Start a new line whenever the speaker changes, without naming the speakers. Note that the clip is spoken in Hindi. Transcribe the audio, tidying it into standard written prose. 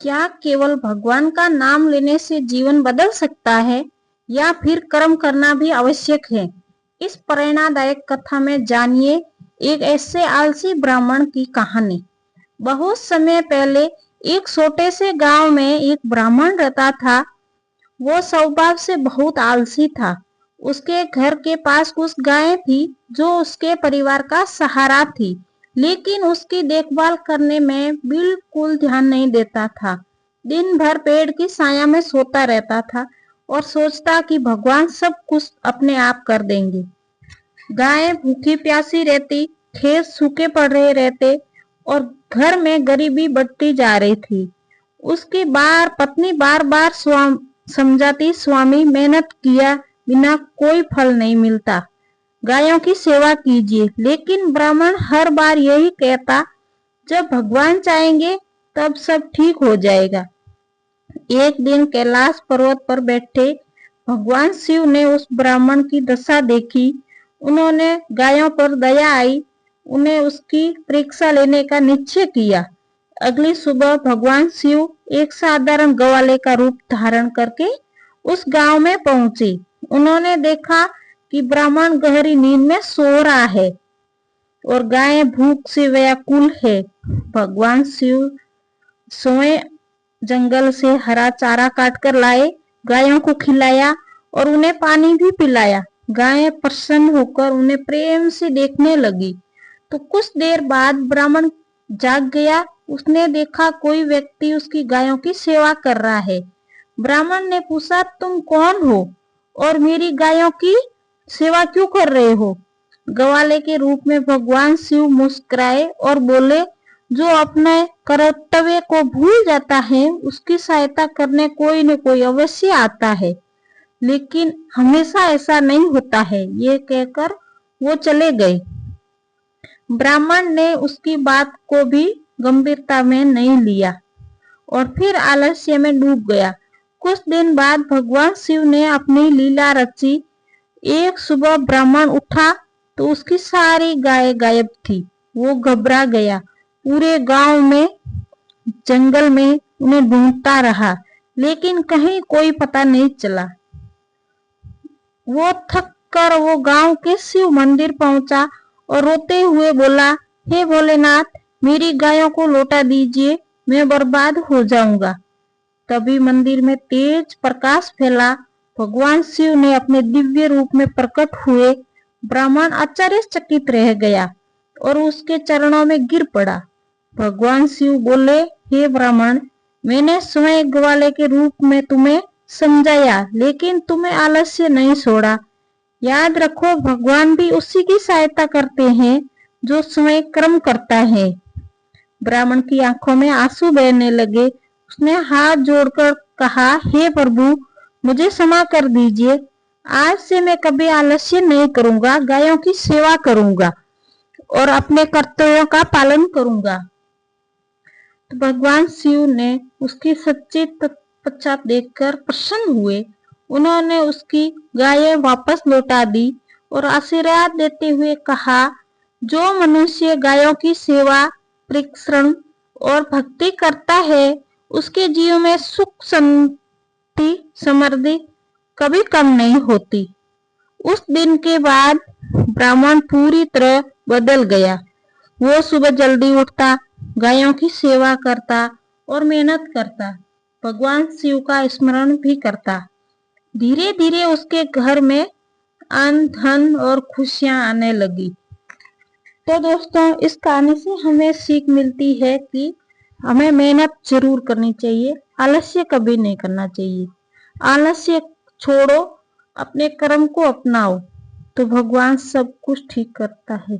क्या केवल भगवान का नाम लेने से जीवन बदल सकता है या फिर कर्म करना भी आवश्यक है? इस प्रेरणादायक कथा में जानिए एक ऐसे आलसी ब्राह्मण की कहानी। बहुत समय पहले एक छोटे से गांव में एक ब्राह्मण रहता था। वो स्वभाव से बहुत आलसी था। उसके घर के पास कुछ गायें थी जो उसके परिवार का सहारा थी, लेकिन उसकी देखभाल करने में बिल्कुल ध्यान नहीं देता था। दिन भर पेड़ की छाया में सोता रहता था और सोचता कि भगवान सब कुछ अपने आप कर देंगे। गायें भूखी प्यासी रहती, खेत सूखे पड़े रहते और घर में गरीबी बढ़ती जा रही थी। उसकी पत्नी बार बार समझाती, स्वामी मेहनत किया बिना कोई फल नहीं मिलता, गायों की सेवा कीजिए। लेकिन ब्राह्मण हर बार यही कहता, जब भगवान चाहेंगे तब सब ठीक हो जाएगा। एक दिन कैलाश पर्वत पर बैठे भगवान शिव ने उस ब्राह्मण की दशा देखी। उन्होंने गायों पर दया आई, उन्हें उसकी परीक्षा लेने का निश्चय किया। अगली सुबह भगवान शिव एक साधारण ग्वाले का रूप धारण करके उस गांव में पहुंचे। उन्होंने देखा कि ब्राह्मण गहरी नींद में सो रहा है और गायें भूख से व्याकुल है। भगवान शिव स्वयं जंगल से हरा चारा काट कर लाए, गायों को खिलाया और उन्हें पानी भी पिलाया। गायें प्रसन्न होकर उन्हें प्रेम से देखने लगी। तो कुछ देर बाद ब्राह्मण जाग गया। उसने देखा कोई व्यक्ति उसकी गायों की सेवा कर रहा है। ब्राह्मण ने पूछा, तुम कौन हो और मेरी गायों की सेवा क्यों कर रहे हो? ग्वाले के रूप में भगवान शिव मुस्कुराए और बोले, जो अपने कर्तव्य को भूल जाता है उसकी सहायता करने कोई न कोई अवश्य आता है, लेकिन हमेशा ऐसा नहीं होता है। ये कहकर वो चले गए। ब्राह्मण ने उसकी बात को भी गंभीरता में नहीं लिया और फिर आलस्य में डूब गया। कुछ दिन बाद भगवान शिव ने अपनी लीला रची। एक सुबह ब्राह्मण उठा तो उसकी सारी गायें गायब थी। वो घबरा गया, पूरे गांव में जंगल में उन्हें ढूंढता रहा, लेकिन कहीं कोई पता नहीं चला। वो थक कर वो गांव के शिव मंदिर पहुंचा और रोते हुए बोला, हे भोलेनाथ, मेरी गायों को लौटा दीजिए, मैं बर्बाद हो जाऊंगा। तभी मंदिर में तेज प्रकाश फैला। भगवान शिव ने अपने दिव्य रूप में प्रकट हुए। ब्राह्मण आश्चर्यचकित रह गया और उसके चरणों में गिर पड़ा। भगवान शिव बोले, हे ब्राह्मण, मैंने स्वयं ग्वाले के रूप में तुम्हें समझाया, लेकिन तुम्हें आलस्य नहीं छोड़ा। याद रखो, भगवान भी उसी की सहायता करते हैं जो स्वयं कर्म करता है। ब्राह्मण की आंखों में आंसू बहने लगे। उसने हाथ जोड़कर कहा, हे प्रभु, मुझे क्षमा कर दीजिए। आज से मैं कभी आलस्य नहीं करूंगा, गायों की सेवा करूंगा और अपने कर्तव्यों का पालन करूंगा। तो भगवान शिव ने उसकी सच्ची तपस्या देखकर प्रसन्न हुए। उन्होंने उसकी गायें वापस लौटा दी और आशीर्वाद देते हुए कहा, जो मनुष्य गायों की सेवा, परिश्रम और भक्ति करता है, उसके जीवन में सुख, शांति, समृद्धि कभी कम नहीं होती। उस दिन के बाद ब्राह्मण पूरी तरह बदल गया। वो सुबह जल्दी उठता, गायों की सेवा करता और मेहनत करता, भगवान शिव का स्मरण भी करता। धीरे धीरे उसके घर में अन्न, धन और खुशियां आने लगी। तो दोस्तों, इस कहानी से हमें सीख मिलती है कि हमें मेहनत जरूर करनी चाहिए, आलस्य कभी नहीं करना चाहिए। आलस्य छोड़ो, अपने कर्म को अपनाओ, तो भगवान सब कुछ ठीक करता है।